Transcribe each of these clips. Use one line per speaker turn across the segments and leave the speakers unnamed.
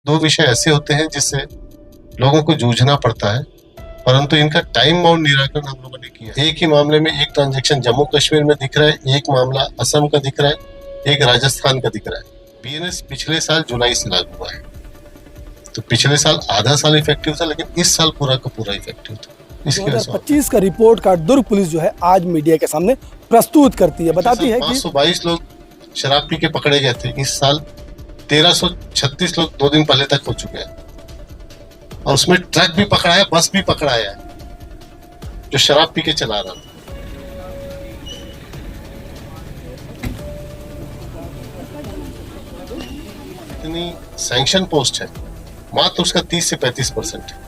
दो विषय ऐसे होते हैं जिससे लोगों को जूझना पड़ता है, परंतु इनका टाइम बाउंड निराकरण हम लोगों ने किया। एक ही मामले में एक ट्रांजैक्शन जम्मू कश्मीर में दिख रहा है, एक मामला असम का दिख रहा है, एक राजस्थान का दिख रहा है। बीएनएस पिछले साल जुलाई से लागू हुआ है, तो पिछले साल आधा साल इफेक्टिव था, लेकिन इस साल पूरा का पूरा इफेक्टिव था।
2025 का रिपोर्ट कार्ड दुर्ग पुलिस जो है आज मीडिया के सामने प्रस्तुत करती है, बताती है कि
522 लोग शराब पी के पकड़े गए थे। इस साल 1336 लोग 2 दिन पहले तक हो चुके हैं, और उसमें ट्रक भी पकड़ा है, बस भी पकड़ा है जो शराब पी के चला रहा था। इतनी सैंक्शन पोस्ट है, मात्र उसका 30 से 35% है,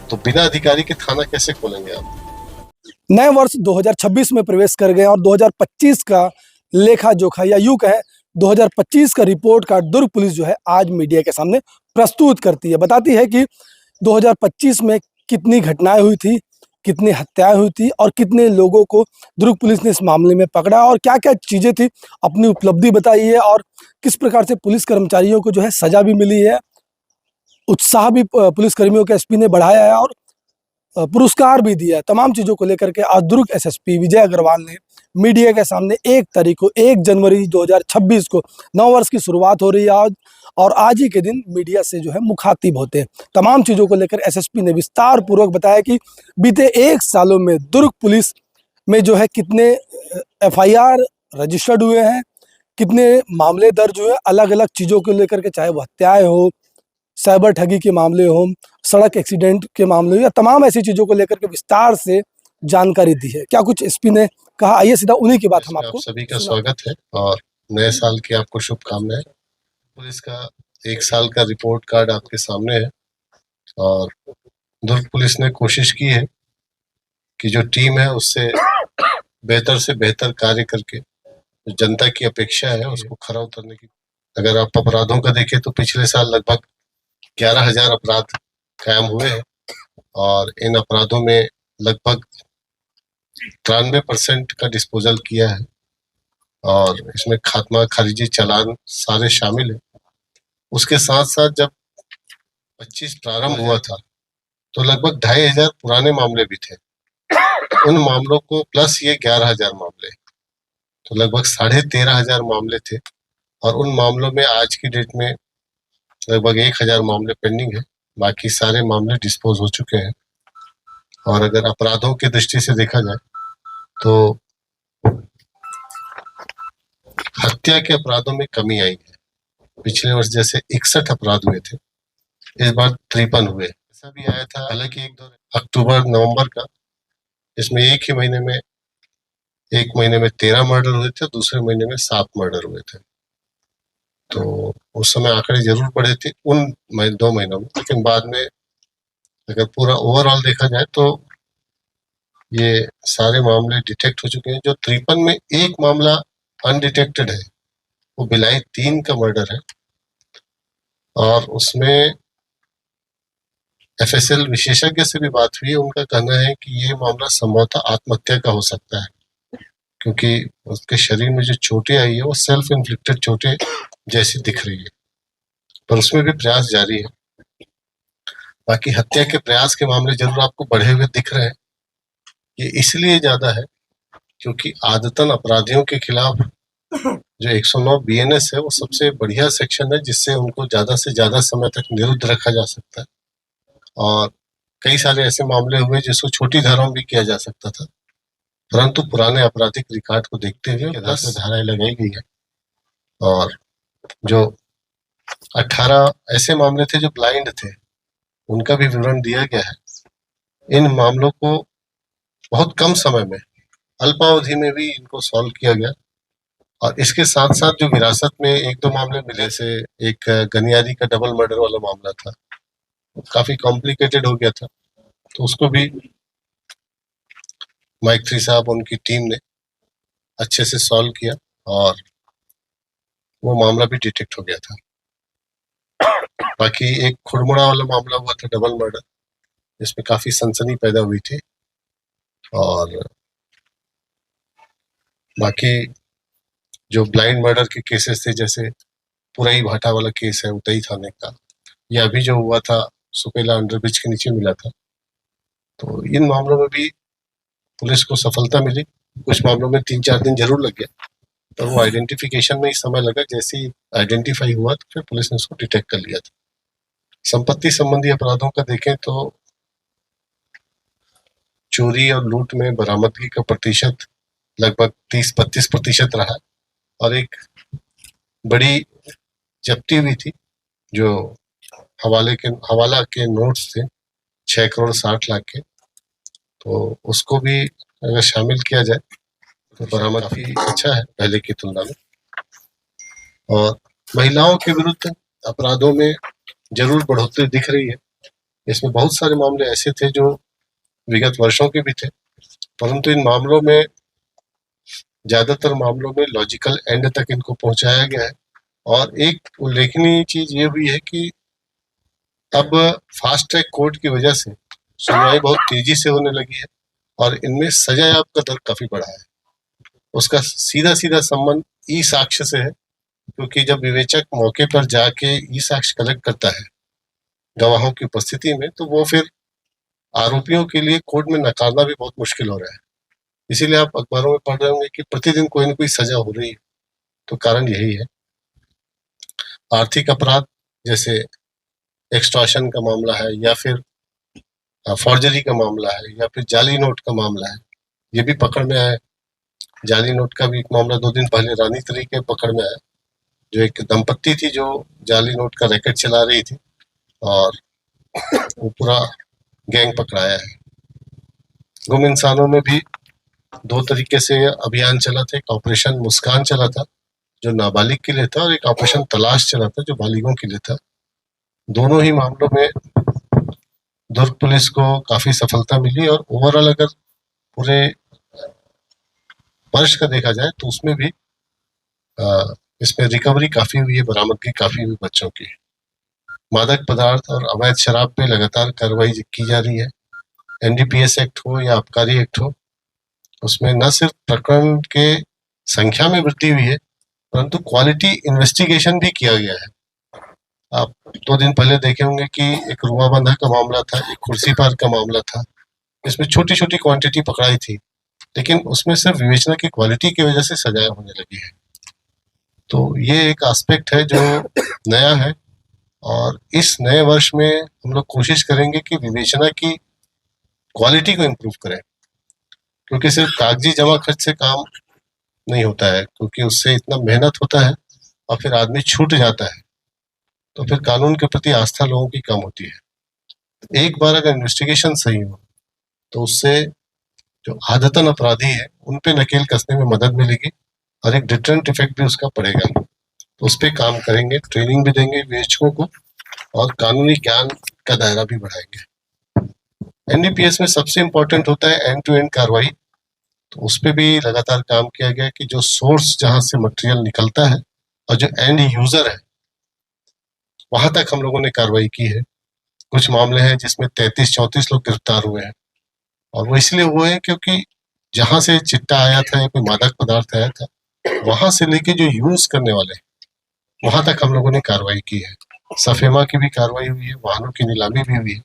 तो बिना अधिकारी के थाना कैसे खोलेंगे आप?
नए वर्ष 2026 में प्रवेश कर गए और 2025 का लेखा जोखा या यूं कहें 2025 का रिपोर्ट कार्ड दुर्ग पुलिस जो है आज मीडिया के सामने प्रस्तुत करती है, बताती है कि 2025 में कितनी घटनाएं हुई थी, कितनी हत्याएं हुई थी और कितने लोगों को दुर्ग पुलिस ने इस मामले में पकड़ा और क्या क्या चीजें थी, अपनी उपलब्धि बताई है और किस प्रकार से पुलिस कर्मचारियों को जो है सजा भी मिली है, उत्साह भी पुलिस कर्मियों के एसपी ने बढ़ाया है और पुरस्कार भी दिया है। तमाम चीज़ों को लेकर के आज दुर्ग एसएसपी विजय अग्रवाल ने मीडिया के सामने 1 जनवरी 2026 को नव वर्ष की शुरुआत हो रही है आज, और आज ही के दिन मीडिया से जो है मुखातिब होते हैं। तमाम चीज़ों को लेकर एसएसपी ने विस्तार पूर्वक बताया कि बीते 1 सालों में दुर्ग पुलिस में जो है कितने एफआईआर रजिस्टर्ड हुए हैं, कितने मामले दर्ज हुए, अलग अलग चीज़ों को लेकर के, चाहे वो हत्याएं हो, साइबर ठगी के मामले हो, सड़क एक्सीडेंट के मामले हो, या तमाम ऐसी चीज़ों को लेकर के विस्तार से जानकारी दी है। क्या कुछ एसपी ने कहा, आइए सीधा उन्हीं की बात हम आपको
सभी का स्वागत है और नए साल की आपको शुभकामनाएं। पुलिस का 1 साल का रिपोर्ट कार्ड आपके सामने है और दुर्ग पुलिस ने कोशिश की है कि जो टीम है उससे बेहतर से बेहतर कार्य करके जो जनता की अपेक्षा है उसको खरा उतरने की। अगर आप अपराधों का देखें तो पिछले साल लगभग 11,000 अपराध कायम हुए हैं और इन अपराधों में लगभग 93% का डिस्पोजल किया है और इसमें खात्मा, खारिजी, चालान सारे शामिल है। उसके साथ साथ जब 25 प्रारंभ हुआ था तो लगभग 2,500 पुराने मामले भी थे। उन मामलों को प्लस ये 11,000 मामले, तो लगभग 13,500 मामले थे और उन मामलों में आज की डेट में लगभग 1,000 मामले पेंडिंग है। बाकी सारे मामले डिस्पोज हो चुके हैं। और अगर अपराधों की दृष्टि से देखा जाए तो हत्या के अपराधों में कमी आई है। पिछले वर्ष जैसे 61 अपराध हुए थे, इस बार 53 हुए। ऐसा भी आया था हालांकि एक दौर अक्टूबर नवंबर का, इसमें एक महीने में 13 मर्डर हुए थे, दूसरे महीने में 7 मर्डर हुए थे। तो उस समय आंकड़े जरूर बढ़े थे उन 2 महीनों में, लेकिन बाद में अगर पूरा ओवरऑल देखा जाए तो ये सारे मामले डिटेक्ट हो चुके हैं। जो 53 में एक मामला अनडिटेक्टेड है, वो भिलाई 3 का मर्डर है और उसमें एफएसएल विशेषज्ञ से भी बात हुई। उनका कहना है कि ये मामला संभवतः आत्महत्या का हो सकता है, क्योंकि उसके शरीर में जो चोटें आई है वो सेल्फ इन्फ्लिक्टेड चोटें जैसी दिख रही है, पर उसमें भी प्रयास जारी है। बाकी हत्या के प्रयास के मामले जरूर आपको बढ़े हुए दिख रहे हैं। ये इसलिए ज्यादा है क्योंकि आदतन अपराधियों के खिलाफ जो 109 बीएनएस है वो सबसे बढ़िया सेक्शन है, जिससे उनको ज्यादा से ज्यादा समय तक निरुद्ध रखा जा सकता है। और कई सारे ऐसे मामले हुए जिसको छोटी धाराओं में भी किया जा सकता था, परंतु पुराने आपराधिक रिकॉर्ड को देखते हुए 10 धाराएं लगाई गई है और जो 18 ऐसे मामले थे जो ब्लाइंड थे, उनका भी विवरण दिया गया है। इन मामलों को बहुत कम समय में, अल्पावधि में भी इनको सॉल्व किया गया। और इसके साथ साथ जो विरासत में 1-2 मामले मिले, से एक गनियारी का डबल मर्डर वाला मामला था, काफी कॉम्प्लिकेटेड हो गया था, तो उसको भी माइक 3 साहब उनकी टीम ने अच्छे से सॉल्व किया और वो मामला भी डिटेक्ट हो गया था। बाकी एक खुड़मुड़ा वाला मामला हुआ था, डबल मर्डर, जिसमें काफी सनसनी पैदा हुई थी। और बाकी जो ब्लाइंड मर्डर के केसेस थे, जैसे पुरई भाटा वाला केस है उतई थाने का, या अभी जो हुआ था सुपेला अंडरब्रिज के नीचे मिला था, तो इन मामलों में भी पुलिस को सफलता मिली। कुछ मामलों में 3-4 दिन जरूर लग गया, पर वो आइडेंटिफिकेशन में ही समय लगा। जैसे ही आइडेंटिफाई हुआ तो फिर पुलिस ने उसको डिटेक्ट कर लिया था। संपत्ति संबंधी अपराधों का देखें तो चोरी और लूट में बरामदगी का प्रतिशत लगभग 30-32% रहा, और एक बड़ी जब्ती हुई थी जो हवाला के नोट्स थे 6 करोड़ 60 लाख के, तो उसको भी अगर शामिल किया जाए तो बरामद काफी अच्छा है पहले की तुलना में। और महिलाओं के विरुद्ध अपराधों में जरूर बढ़ोतरी दिख रही है। इसमें बहुत सारे मामले ऐसे थे जो विगत वर्षों के भी थे, परंतु इन मामलों में ज्यादातर मामलों में लॉजिकल एंड तक इनको पहुंचाया गया है। और एक उल्लेखनीय चीज ये हुई है कि अब फास्ट ट्रैक कोर्ट की वजह से सुनवाई बहुत तेजी से होने लगी है, और इनमें सजायाब का दर काफी बढ़ा है। उसका सीधा सीधा संबंध ई साक्ष्य से है, क्योंकि जब विवेचक मौके पर जाके ई साक्ष्य कलेक्ट करता है गवाहों की उपस्थिति में, तो वो फिर आरोपियों के लिए कोर्ट में नकारना भी बहुत मुश्किल हो रहा है। इसीलिए आप अखबारों में पढ़ रहे होंगे कि प्रतिदिन कोई ना कोई सजा हो रही है। तो कारण यही है। आर्थिक अपराध जैसे एक्सटॉर्शन का मामला है, या फिर फॉर्जरी का मामला है, या फिर जाली नोट का मामला है, ये भी पकड़ में आया। जाली नोट का भी एक मामला 2 दिन पहले रानी तरीके पकड़ में आया, जो एक दंपत्ति थी जो जाली नोट का रैकेट चला रही थी, और वो पूरा गैंग पकड़ाया है। गुम इंसानों में भी 2 तरीके से अभियान चला था। एक ऑपरेशन मुस्कान चला था जो नाबालिग के लिए था, और एक ऑपरेशन तलाश चला था जो बालिगों के लिए था। दोनों ही मामलों में दुर्ग पुलिस को काफी सफलता मिली, और ओवरऑल अगर पूरे वर्ष का देखा जाए तो उसमें भी इसमें रिकवरी काफी हुई है, बरामदगी काफी हुई बच्चों की। मादक पदार्थ और अवैध शराब पे लगातार कार्रवाई की जा रही है। एनडीपीएस एक्ट हो या आबकारी एक्ट हो, उसमें न सिर्फ प्रकरण के संख्या में वृद्धि हुई है, परंतु क्वालिटी इन्वेस्टिगेशन भी किया गया है। आप 2 दिन पहले देखे होंगे कि एक रुआबंधा का मामला था, एक कुर्सी पार का मामला था। इसमें छोटी छोटी क्वांटिटी पकड़ाई थी, लेकिन उसमें सिर्फ विवेचना की क्वालिटी की वजह से सजाएं होने लगी है। तो ये एक एस्पेक्ट है जो नया है, और इस नए वर्ष में हम लोग कोशिश करेंगे कि विवेचना की क्वालिटी को इम्प्रूव करें, क्योंकि सिर्फ कागजी जमा खर्च से काम नहीं होता है, क्योंकि उससे इतना मेहनत होता है और फिर आदमी छूट जाता है, तो फिर कानून के प्रति आस्था लोगों की कम होती है। एक बार अगर इन्वेस्टिगेशन सही हो तो उससे जो आदतन अपराधी है उन पे नकेल कसने में मदद मिलेगी, और एक डिटरेंट इफेक्ट भी उसका पड़ेगा। तो उस पर काम करेंगे, ट्रेनिंग भी देंगे विवेचकों को, और कानूनी ज्ञान का दायरा भी बढ़ाएंगे। एनडीपीएस में सबसे इम्पोर्टेंट होता है एंड टू एंड कार्रवाई, तो उस पर भी लगातार काम किया गया कि जो सोर्स जहां से मटेरियल निकलता है और जो एंड यूजर है वहां तक हम लोगों ने कार्रवाई की है। कुछ मामले हैं जिसमें 33-34 लोग गिरफ्तार हुए हैं, और वो इसलिए हुए हैं क्योंकि जहां से चिट्टा आया था या कोई मादक पदार्थ आया था, वहां से लेके जो यूज करने वाले वहां तक हम लोगों ने कार्रवाई की है। सफेमा की भी कार्रवाई हुई है, वाहनों की नीलामी भी हुई है,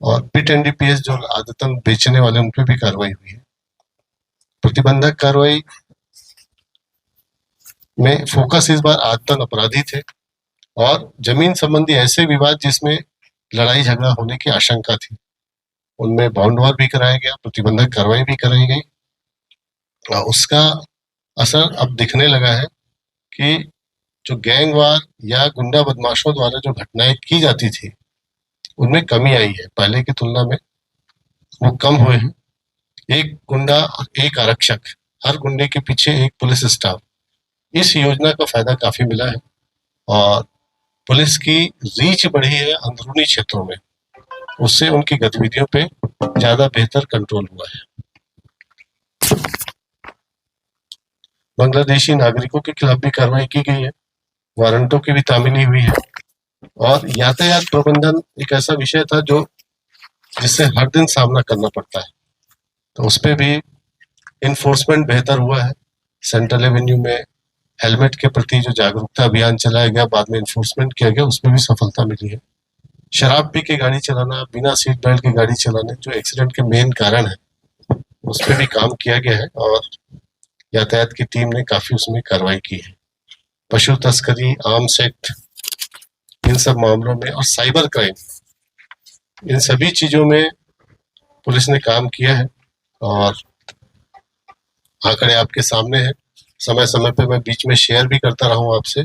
और पिट एनडीपीएस जो आदतन बेचने वाले उन पर भी कार्रवाई हुई है। प्रतिबंधक कार्रवाई में फोकस इस बार आदतन अपराधी थे, और जमीन संबंधी ऐसे विवाद जिसमें लड़ाई झगड़ा होने की आशंका थी, उनमें बाउंडवार भी कराया गया, प्रतिबंधक कार्रवाई भी कराई गई। उसका असर अब दिखने लगा है कि जो गैंगवार या गुंडा बदमाशों द्वारा जो घटनाएं की जाती थी उनमें कमी आई है। पहले की तुलना में वो कम हुए हैं। एक गुंडा एक आरक्षक, हर गुंडे के पीछे एक पुलिस स्टाफ, इस योजना का फायदा काफी मिला है, और पुलिस की रीच बढ़ी है अंदरूनी क्षेत्रों में। उससे उनकी गतिविधियों पे ज्यादा बेहतर कंट्रोल हुआ है। बांग्लादेशी नागरिकों के खिलाफ भी कार्रवाई की गई है, वारंटों की भी तामीली हुई है, और यातायात प्रबंधन एक ऐसा विषय था जो जिससे हर दिन सामना करना पड़ता है, तो उस पर भी इन्फोर्समेंट बेहतर हुआ है। सेंट्रल एवेन्यू में हेलमेट के प्रति जो जागरूकता अभियान चलाया गया, बाद में इन्फोर्समेंट किया गया, उसमें भी सफलता मिली है। शराब पी के गाड़ी चलाना, बिना सीट बेल्ट के गाड़ी चलाने जो एक्सीडेंट के मेन कारण है, उस पर भी काम किया गया है और यातायात की टीम ने काफी उसमें कार्रवाई की है। पशु तस्करी, आर्म्स एक्ट, इन सब मामलों में और साइबर क्राइम, इन सभी चीजों में पुलिस ने काम किया है और आंकड़े आपके सामने हैं। समय समय पे मैं बीच में शेयर भी करता रहा हूँ आपसे।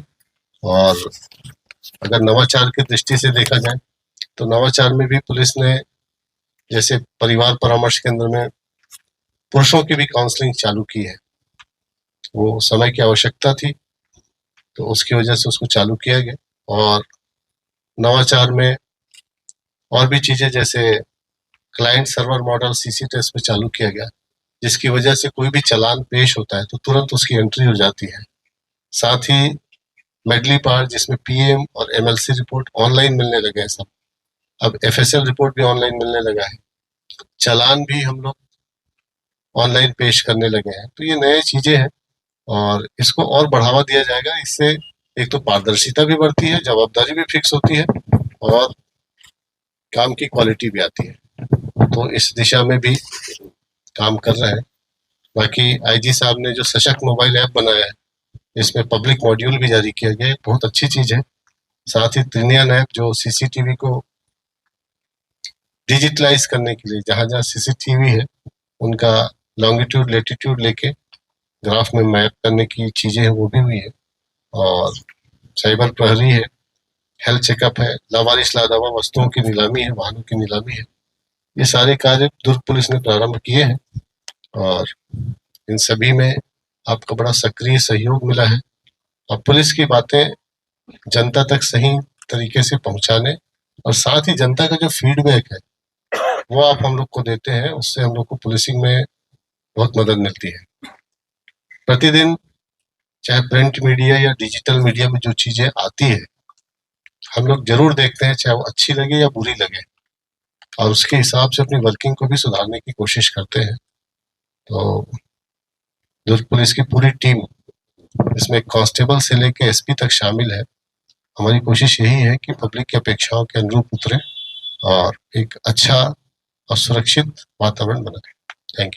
और अगर नवाचार की दृष्टि से देखा जाए तो नवाचार में भी पुलिस ने, जैसे परिवार परामर्श केंद्र में पुरुषों की भी काउंसलिंग चालू की है। वो समय की आवश्यकता थी तो उसकी वजह से उसको चालू किया गया। और नवाचार में और भी चीजें, जैसे client server model CC test में चालू किया गया, जिसकी वजह से कोई भी चालान पेश होता है तो तुरंत उसकी एंट्री हो जाती है। साथ ही मेडली पार, जिसमें पीएम और एमएलसी रिपोर्ट ऑनलाइन मिलने लगे हैं सब। अब एफएसएल रिपोर्ट भी ऑनलाइन मिलने लगा है। चालान भी हम लोग ऑनलाइन पेश करने लगे हैं। तो ये नई चीजें हैं और इसको और बढ़ावा दिया जाएगा। इससे एक तो पारदर्शिता भी बढ़ती है, जवाबदारी भी फिक्स होती है और काम की क्वालिटी भी आती है। तो इस दिशा में भी काम कर रहे हैं। बाकी आईजी साहब ने जो सशक्त मोबाइल ऐप बनाया है, इसमें पब्लिक मॉड्यूल भी जारी किया गया है, बहुत अच्छी चीज है। साथ ही त्रिनयन ऐप जो सीसीटीवी को डिजिटलाइज करने के लिए, जहां जहां सीसीटीवी है उनका लॉन्गिट्यूड लेटीट्यूड लेके ग्राफ में मैप करने की चीजें हैं, वो भी हुई है। और साइबर प्रहरी है, हेल्थ चेकअप है, लावारिस लादावा वस्तुओं की नीलामी है, वाहनों की नीलामी है। ये सारे कार्य दुर्ग पुलिस ने प्रारंभ किए हैं और इन सभी में आपका बड़ा सक्रिय सहयोग मिला है। और पुलिस की बातें जनता तक सही तरीके से पहुंचाने और साथ ही जनता का जो फीडबैक है वो आप हम लोग को देते हैं, उससे हम लोग को पुलिसिंग में बहुत मदद मिलती है। प्रतिदिन चाहे प्रिंट मीडिया या डिजिटल मीडिया में जो चीजें आती है, हम लोग जरूर देखते हैं, चाहे वो अच्छी लगे या बुरी लगे, और उसके हिसाब से अपनी वर्किंग को भी सुधारने की कोशिश करते हैं। तो दुर्ग पुलिस की पूरी टीम, इसमें कांस्टेबल से लेकर एसपी तक शामिल है। हमारी कोशिश यही है कि पब्लिक की अपेक्षाओं के अनुरूप उतरे और एक अच्छा और सुरक्षित वातावरण बनाए। Thank you.